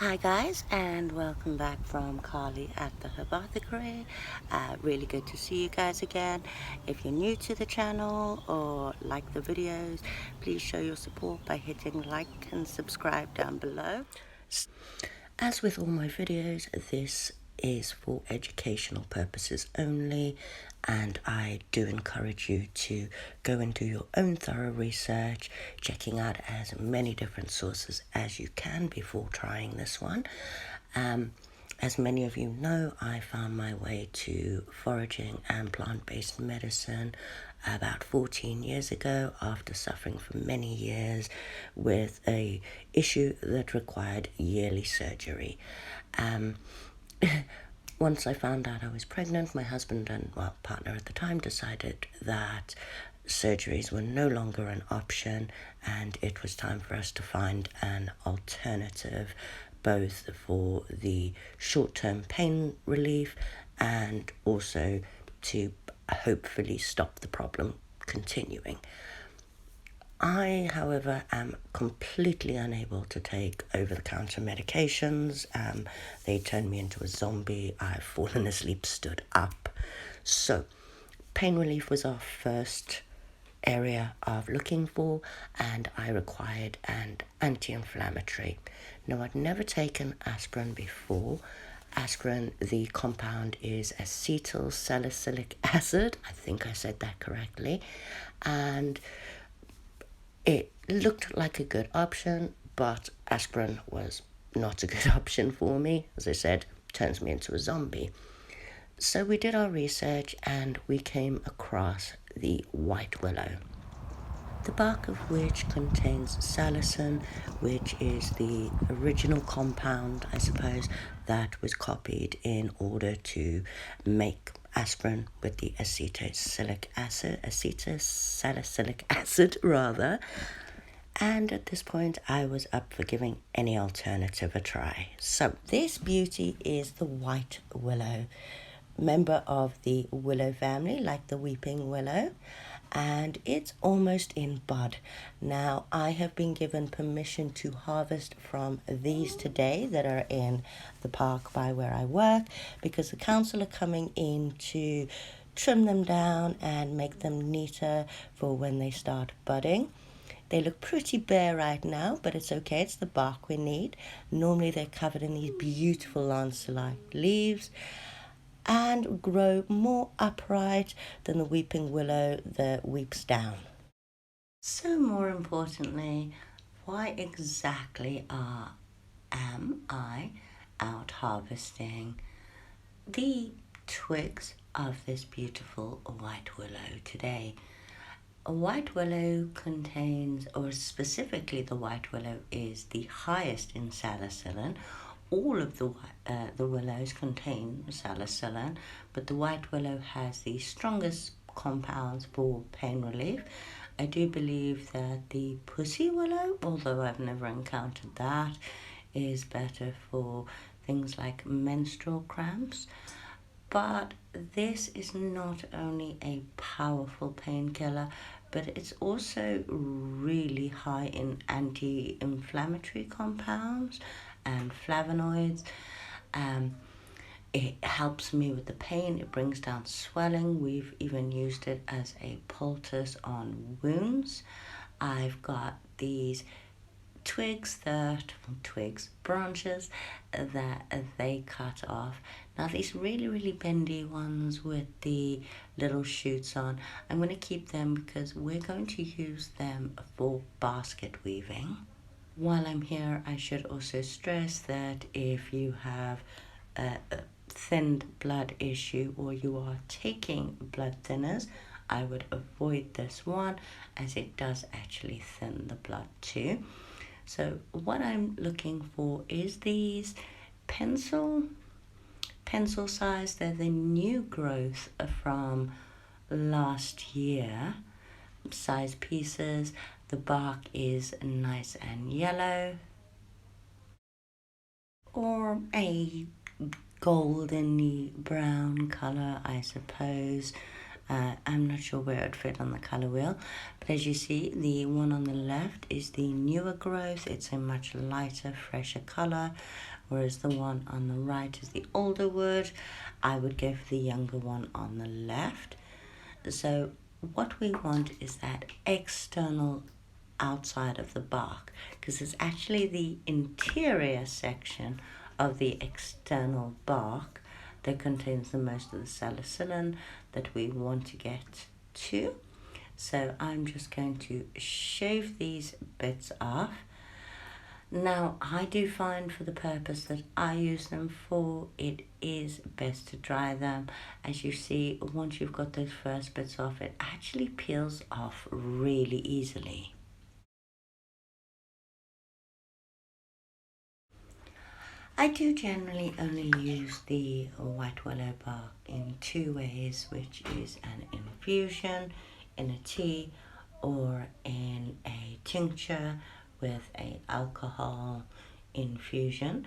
Hi guys, and welcome back from Carly at the Herbathicary. Really good to see you guys again. If you're new to the channel or like the videos, please show your support by hitting like and subscribe down below. As with all my videos, this is for educational purposes only, and I do encourage you to go and do your own thorough research, checking out as many different sources as you can before trying this one. As many of you know, I found my way to foraging and plant-based medicine about 14 years ago after suffering for many years with a issue that required yearly surgery. Once I found out I was pregnant, my husband and partner at the time decided that surgeries were no longer an option and it was time for us to find an alternative, both for the short-term pain relief and also to hopefully stop the problem continuing. I, however, am completely unable to take over-the-counter medications. They turned me into a zombie. I've fallen asleep, stood up. So, pain relief was our first area of looking for, and I required an anti-inflammatory. Now, I'd never taken aspirin before. Aspirin, the compound is acetyl salicylic acid. I think I said that correctly. And it looked like a good option, but aspirin was not a good option for me. As I said, turns me into a zombie. So we did our research and we came across the white willow, the bark of which contains salicin, which is the original compound, I suppose, that was copied in order to make aspirin with the acetylsalicylic acid rather. And at this point, I was up for giving any alternative a try. So this beauty is the white willow, member of the willow family, like the weeping willow, and it's almost in bud. Now, I have been given permission to harvest from these today that are in the park by where I work, because the council are coming in to trim them down and make them neater for when they start budding. They look pretty bare right now, but it's okay. It's the bark we need. Normally they're covered in these beautiful lanceolate leaves and grow more upright than the weeping willow that weeps down. So more importantly, why exactly am I out harvesting the twigs of this beautiful white willow today? A white willow contains, or specifically the white willow is the highest in salicylin. All of the willows contain salicylin, but the white willow has the strongest compounds for pain relief. I do believe that the pussy willow, although I've never encountered that, is better for things like menstrual cramps. But this is not only a powerful painkiller, but it's also really high in anti-inflammatory compounds and flavonoids. It helps me with the pain, it brings down swelling. We've even used it as a poultice on wounds. I've got these branches that they cut off. Now these really bendy ones with the little shoots on, I'm going to keep them because we're going to use them for basket weaving. While I'm here, I should also stress that if you have a thinned blood issue or you are taking blood thinners, I would avoid this one as it does actually thin the blood too. So what I'm looking for is these pencil size. They're the new growth from last year size pieces. The bark is nice and yellow, or a golden brown color, I suppose. I'm not sure where it fit on the color wheel, but as you see, the one on the left is the newer growth. It's a much lighter, fresher color, whereas the one on the right is the older wood. I would go for the younger one on the left. So what we want is that external outside of the bark, because it's actually the interior section of the external bark that contains the most of the salicylin that we want to get to. So I'm just going to shave these bits off. Now, I do find for the purpose that I use them for, it is best to dry them. As you see, once you've got those first bits off, it actually peels off really easily. I do generally only use the white willow bark in two ways, which is an infusion in a tea or in a tincture with a alcohol infusion.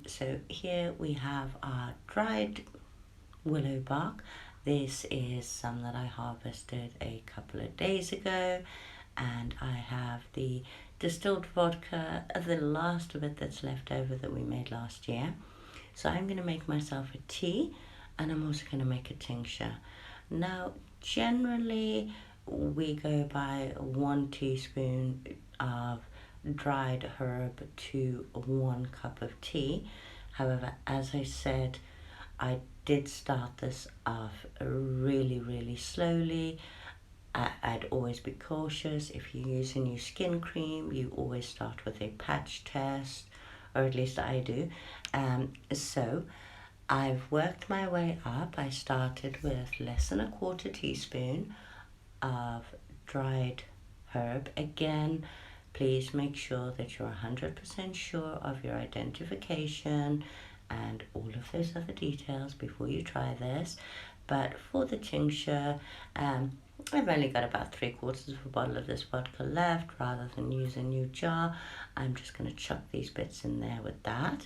So here we have our dried willow bark. This is some that I harvested a couple of days ago, and I have the distilled vodka, the last of it that's left over that we made last year. So I'm going to make myself a tea, and I'm also going to make a tincture. Now, generally, we go by 1 teaspoon of dried herb to 1 cup of tea. However, as I said, I did start this off really slowly. I'd always be cautious. If you use a new skin cream, you always start with a patch test, or at least I do. So I've worked my way up. I started with less than 1/4 teaspoon of dried herb. Again, please make sure that you're 100% sure of your identification and all of those other details before you try this. But for the tincture, I've only got about 3/4 of a bottle of this vodka left. Rather than use a new jar, I'm just going to chuck these bits in there with that.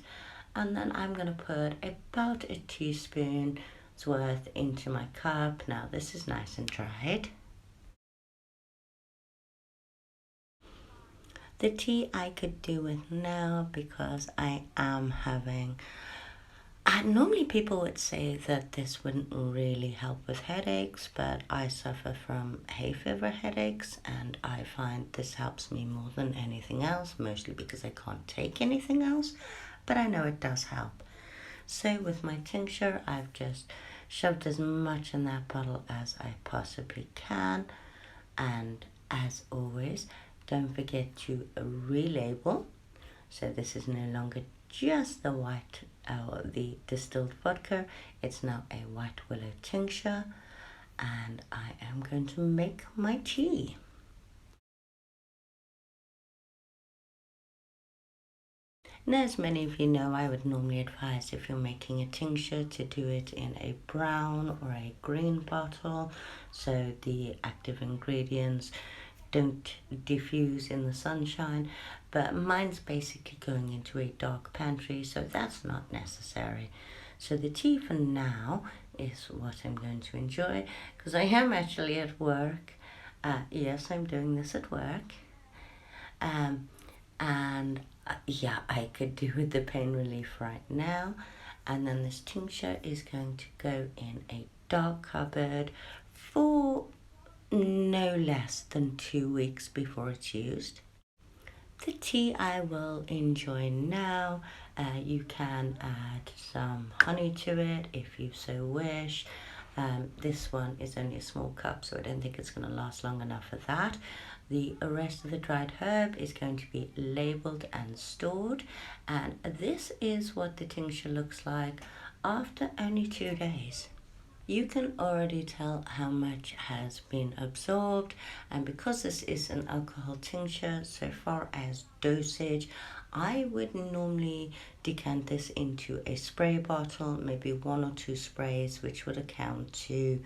And then I'm going to put about a teaspoon's worth into my cup. Now this is nice and dried. The tea I could do with now, because I am having... normally people would say that this wouldn't really help with headaches, but I suffer from hay fever headaches, and I find this helps me more than anything else, mostly because I can't take anything else, but I know it does help. So with my tincture, I've just shoved as much in that bottle as I possibly can, and as always, don't forget to relabel. So this is no longer just the white or the distilled vodka. It's now a white willow tincture, and I am going to make my tea. Now, as many of you know, I would normally advise, if you're making a tincture, to do it in a brown or a green bottle, so the active ingredients don't diffuse in the sunshine, but mine's basically going into a dark pantry, so that's not necessary. So the tea for now is what I'm going to enjoy, because I am actually at work. Yes, I'm doing this at work. Yeah, I could do with the pain relief right now. And then this tincture is going to go in a dark cupboard for no less than 2 weeks before it's used. The tea I will enjoy now. You can add some honey to it if you so wish. This one is only a small cup, so I don't think it's going to last long enough for that. The rest of the dried herb is going to be labeled and stored, and this is what the tincture looks like after only 2 days. You can already tell how much has been absorbed, and because this is an alcohol tincture, so far as dosage, I would normally decant this into a spray bottle, maybe 1 or 2 sprays, which would account to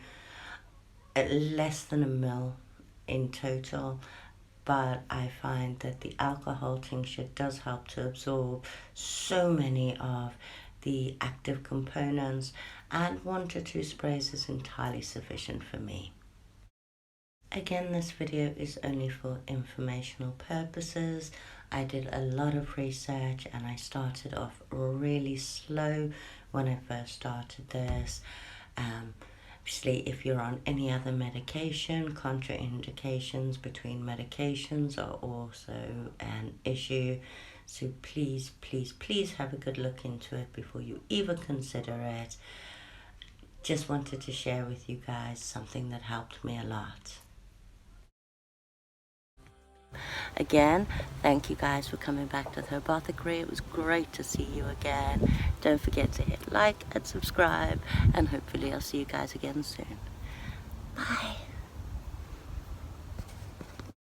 less than 1 ml in total. But I find that the alcohol tincture does help to absorb so many of the active components, and 1 to 2 sprays is entirely sufficient for me. Again, this video is only for informational purposes. I did a lot of research and I started off really slow when I first started this. Obviously, if you're on any other medication, contraindications between medications are also an issue. So please, please, please have a good look into it before you even consider it. Just wanted to share with you guys something that helped me a lot. Again, thank you guys for coming back to the Herbothicary. It was great to see you again. Don't forget to hit like and subscribe, and hopefully I'll see you guys again soon. Bye.